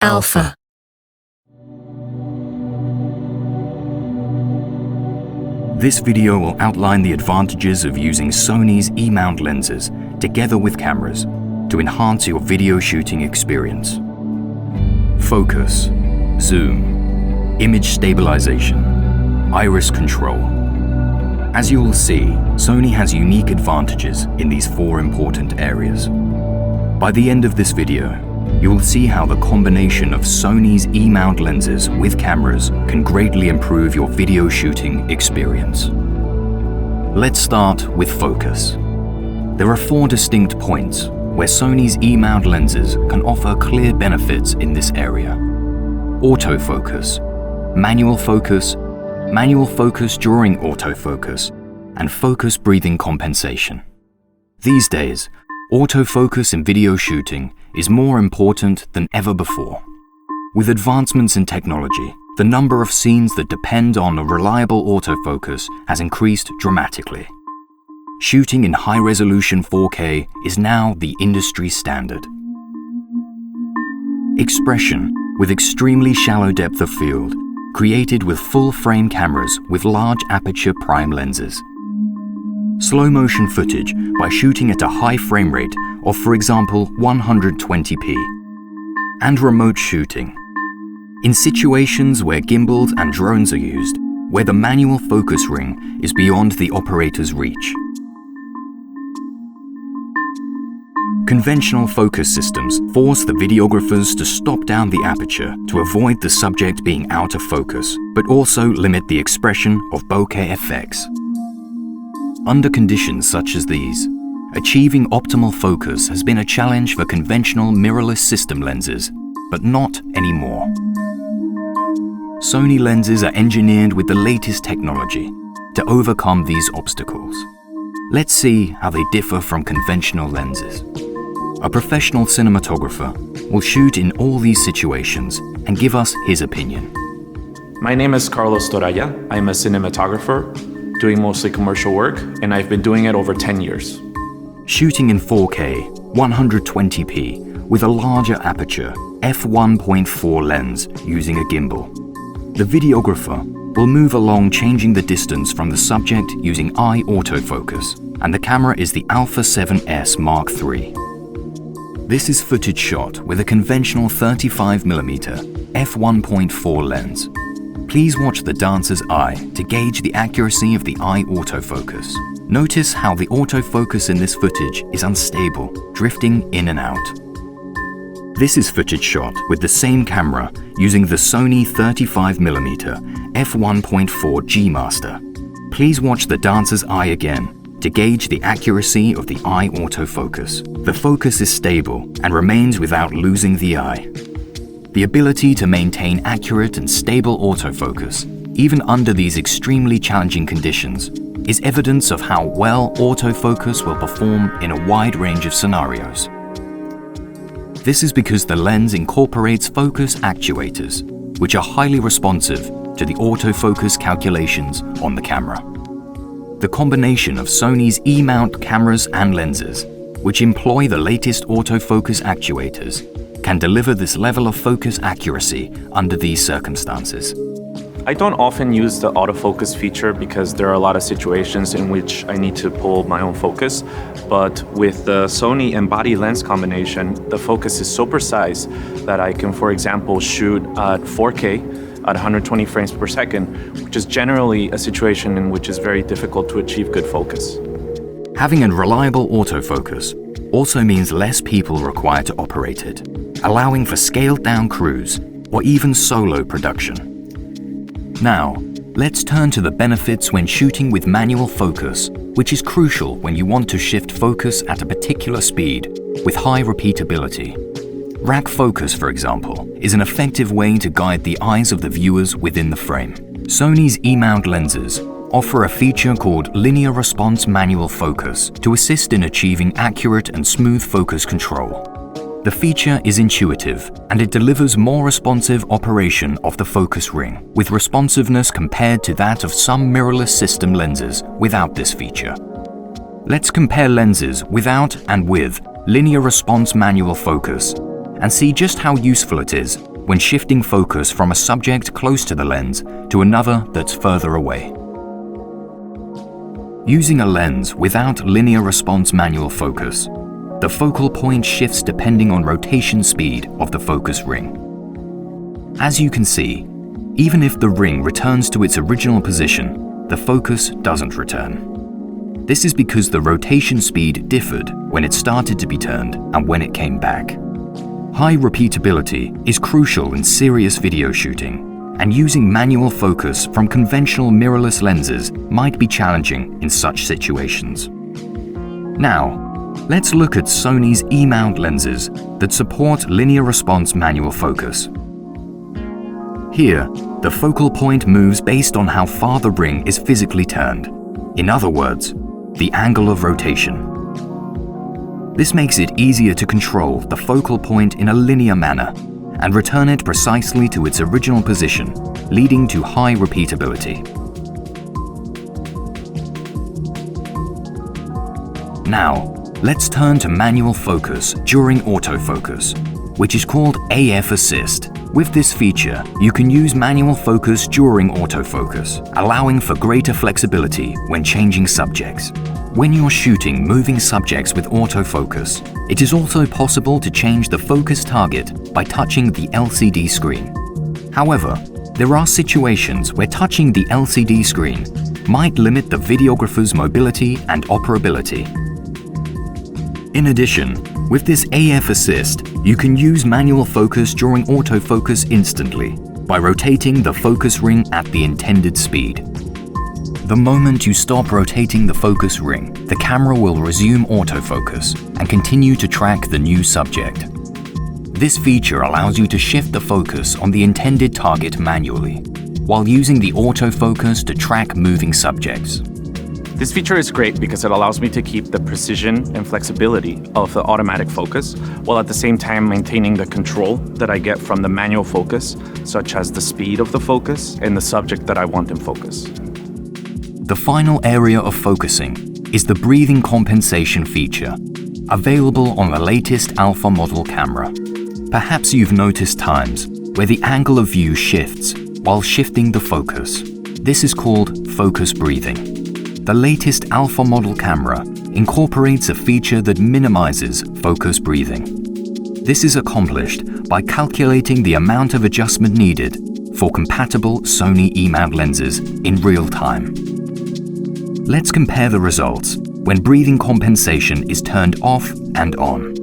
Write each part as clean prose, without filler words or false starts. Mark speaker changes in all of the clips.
Speaker 1: Alpha.
Speaker 2: This video will outline the advantages of using Sony's E-mount lenses together with cameras to enhance your video shooting experience. Focus, zoom, image stabilization, iris control. As you will see, Sony has unique advantages in these four important areas. By the end of this video, you will see how the combination of Sony's E-mount lenses with cameras can greatly improve your video shooting experience. Let's start with focus. There are four distinct points where Sony's E-mount lenses can offer clear benefits in this area: autofocus, manual focus during autofocus, and focus breathing compensation. These days, autofocus in video shooting is more important than ever before. With advancements in technology, the number of scenes that depend on a reliable autofocus has increased dramatically. Shooting in high-resolution 4K is now the industry standard. Expression with extremely shallow depth of field, created with full-frame cameras with large aperture prime lenses. Slow-motion footage by shooting at a high frame rate of, for example, 120p. And remote shooting. In situations where gimbals and drones are used, where the manual focus ring is beyond the operator's reach. Conventional focus systems force the videographers to stop down the aperture to avoid the subject being out of focus, but also limit the expression of bokeh effects. Under conditions such as these, achieving optimal focus has been a challenge for conventional mirrorless system lenses, but not anymore. Sony lenses are engineered with the latest technology to overcome these obstacles. Let's see how they differ from conventional lenses. A professional cinematographer will shoot in all these situations and give us his opinion.
Speaker 3: My name is Carlos Toraya. I'm a cinematographer, doing mostly commercial work, and I've been doing it over 10 years.
Speaker 2: Shooting in 4K, 120p, with a larger aperture, f1.4 lens using a gimbal. The videographer will move along changing the distance from the subject using eye autofocus, and the camera is the Alpha 7S Mark III. This is footage shot with a conventional 35mm f1.4 lens. Please watch the dancer's eye to gauge the accuracy of the eye autofocus. Notice how the autofocus in this footage is unstable, drifting in and out. This is footage shot with the same camera using the Sony 35mm f1.4 G Master. Please watch the dancer's eye again to gauge the accuracy of the eye autofocus. The focus is stable and remains without losing the eye. The ability to maintain accurate and stable autofocus, even under these extremely challenging conditions, is evidence of how well autofocus will perform in a wide range of scenarios. This is because the lens incorporates focus actuators, which are highly responsive to the autofocus calculations on the camera. The combination of Sony's E-mount cameras and lenses, which employ the latest autofocus actuators, can deliver this level of focus accuracy under these circumstances.
Speaker 3: I don't often use the autofocus feature because there are a lot of situations in which I need to pull my own focus, but with the Sony and body lens combination, the focus is so precise that I can, for example, shoot at 4K at 120 frames per second, which is generally a situation in which it's very difficult to achieve good focus.
Speaker 2: Having a reliable autofocus also means less people required to operate it, allowing for scaled-down crews or even solo production. Now, let's turn to the benefits when shooting with manual focus, which is crucial when you want to shift focus at a particular speed with high repeatability. Rack focus, for example, is an effective way to guide the eyes of the viewers within the frame. Sony's E-mount lenses offer a feature called linear response manual focus to assist in achieving accurate and smooth focus control. The feature is intuitive, and it delivers more responsive operation of the focus ring, with responsiveness compared to that of some mirrorless system lenses without this feature. Let's compare lenses without and with linear response manual focus and see just how useful it is when shifting focus from a subject close to the lens to another that's further away. Using a lens without linear response manual focus, the focal point shifts depending on rotation speed of the focus ring. As you can see, even if the ring returns to its original position, the focus doesn't return. This is because the rotation speed differed when it started to be turned and when it came back. High repeatability is crucial in serious video shooting, and using manual focus from conventional mirrorless lenses might be challenging in such situations. Now, let's look at Sony's E-mount lenses that support linear response manual focus. Here, the focal point moves based on how far the ring is physically turned. In other words, the angle of rotation. This makes it easier to control the focal point in a linear manner and return it precisely to its original position, leading to high repeatability. Now, let's turn to manual focus during autofocus, which is called AF Assist. With this feature, you can use manual focus during autofocus, allowing for greater flexibility when changing subjects. When you're shooting moving subjects with autofocus, it is also possible to change the focus target by touching the LCD screen. However, there are situations where touching the LCD screen might limit the videographer's mobility and operability. In addition, with this AF Assist, you can use manual focus during autofocus instantly by rotating the focus ring at the intended speed. The moment you stop rotating the focus ring, the camera will resume autofocus and continue to track the new subject. This feature allows you to shift the focus on the intended target manually, while using the autofocus to track moving subjects.
Speaker 3: This feature is great because it allows me to keep the precision and flexibility of the automatic focus, while at the same time maintaining the control that I get from the manual focus, such as the speed of the focus and the subject that I want in focus.
Speaker 2: The final area of focusing is the breathing compensation feature, available on the latest alpha model camera. Perhaps you've noticed times where the angle of view shifts while shifting the focus. This is called focus breathing. The latest alpha model camera incorporates a feature that minimizes focus breathing. This is accomplished by calculating the amount of adjustment needed for compatible Sony E-mount lenses in real time. Let's compare the results when breathing compensation is turned off and on.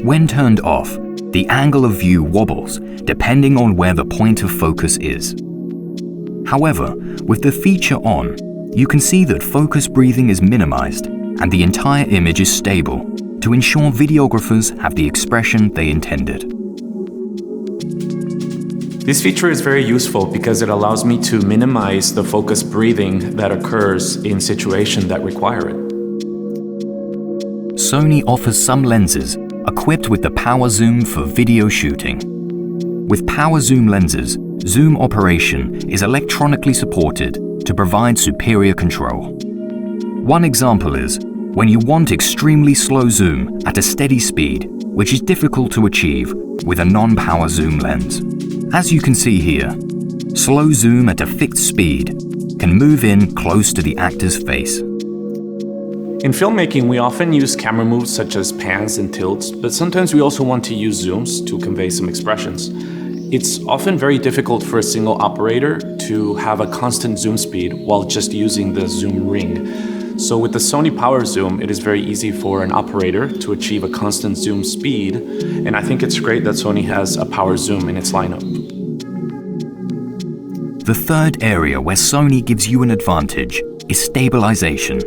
Speaker 2: When turned off, the angle of view wobbles depending on where the point of focus is. However, with the feature on, you can see that focus breathing is minimized and the entire image is stable to ensure videographers have the expression they intended.
Speaker 3: This feature is very useful because it allows me to minimize the focus breathing that occurs in situations that require it.
Speaker 2: Sony offers some lenses equipped with the power zoom for video shooting. With power zoom lenses, zoom operation is electronically supported to provide superior control. One example is when you want extremely slow zoom at a steady speed, which is difficult to achieve with a non-power zoom lens. As you can see here, slow zoom at a fixed speed can move in close to the actor's face.
Speaker 3: In filmmaking, we often use camera moves such as pans and tilts, but sometimes we also want to use zooms to convey some expressions. It's often very difficult for a single operator to have a constant zoom speed while just using the zoom ring. So with the Sony Power Zoom, it is very easy for an operator to achieve a constant zoom speed, and I think it's great that Sony has a power zoom in its lineup.
Speaker 2: The third area where Sony gives you an advantage is stabilization.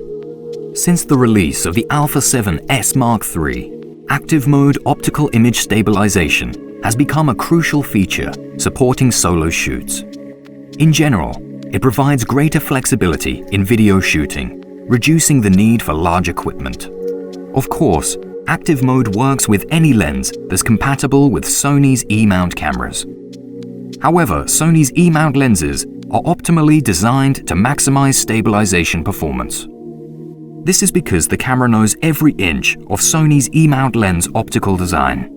Speaker 2: Since the release of the Alpha 7S Mark III, active mode optical image stabilization has become a crucial feature supporting solo shoots. In general, it provides greater flexibility in video shooting, reducing the need for large equipment. Of course, active mode works with any lens that's compatible with Sony's E-mount cameras. However, Sony's E-mount lenses are optimally designed to maximize stabilization performance. This is because the camera knows every inch of Sony's E-mount lens optical design.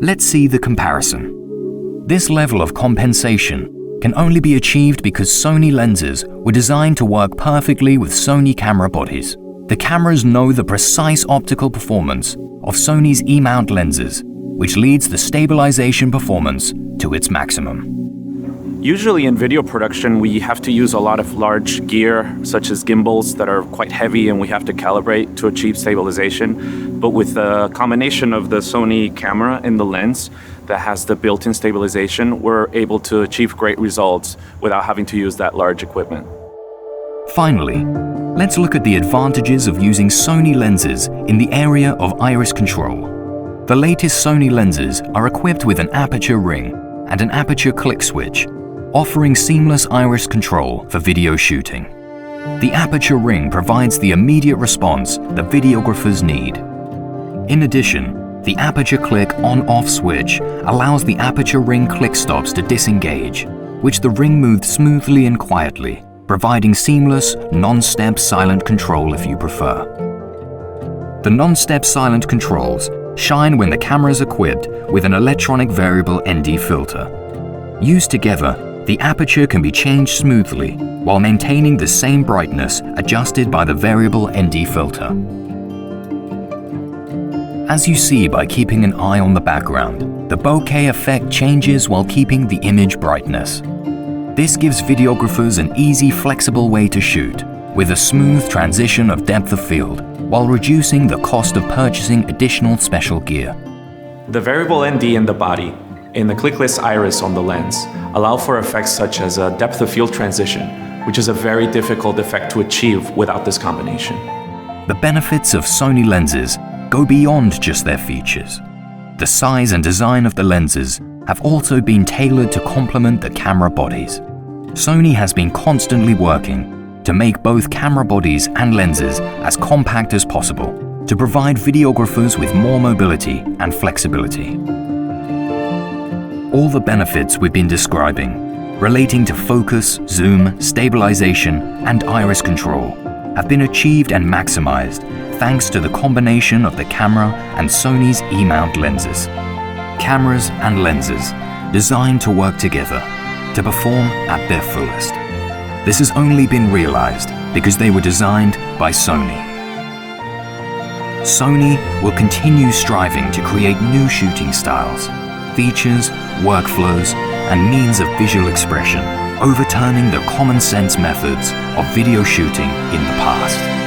Speaker 2: Let's see the comparison. This level of compensation can only be achieved because Sony lenses were designed to work perfectly with Sony camera bodies. The cameras know the precise optical performance of Sony's E-mount lenses, which leads the stabilization performance to its maximum.
Speaker 3: Usually in video production, we have to use a lot of large gear, such as gimbals that are quite heavy and we have to calibrate to achieve stabilization. But with the combination of the Sony camera and the lens that has the built-in stabilization, we're able to achieve great results without having to use that large equipment.
Speaker 2: Finally, let's look at the advantages of using Sony lenses in the area of iris control. The latest Sony lenses are equipped with an aperture ring and an aperture click switch, offering seamless iris control for video shooting. The aperture ring provides the immediate response that videographers need. In addition, the aperture click on-off switch allows the aperture ring click stops to disengage, which the ring moves smoothly and quietly, providing seamless, non-step silent control if you prefer. The non-step silent controls shine when the camera is equipped with an electronic variable ND filter. Used together, the aperture can be changed smoothly while maintaining the same brightness adjusted by the variable ND filter. As you see by keeping an eye on the background, the bokeh effect changes while keeping the image brightness. This gives videographers an easy, flexible way to shoot, with a smooth transition of depth of field, while reducing the cost of purchasing additional special gear.
Speaker 3: The variable ND in the body and the clickless iris on the lens allow for effects such as a depth of field transition, which is a very difficult effect to achieve without this combination.
Speaker 2: The benefits of Sony lenses go beyond just their features. The size and design of the lenses have also been tailored to complement the camera bodies. Sony has been constantly working to make both camera bodies and lenses as compact as possible to provide videographers with more mobility and flexibility. All the benefits we've been describing, relating to focus, zoom, stabilization, and iris control, have been achieved and maximized thanks to the combination of the camera and Sony's E-mount lenses. Cameras and lenses designed to work together to perform at their fullest. This has only been realized because they were designed by Sony. Sony will continue striving to create new shooting styles, features, workflows, and means of visual expression, overturning the common sense methods of video shooting in the past.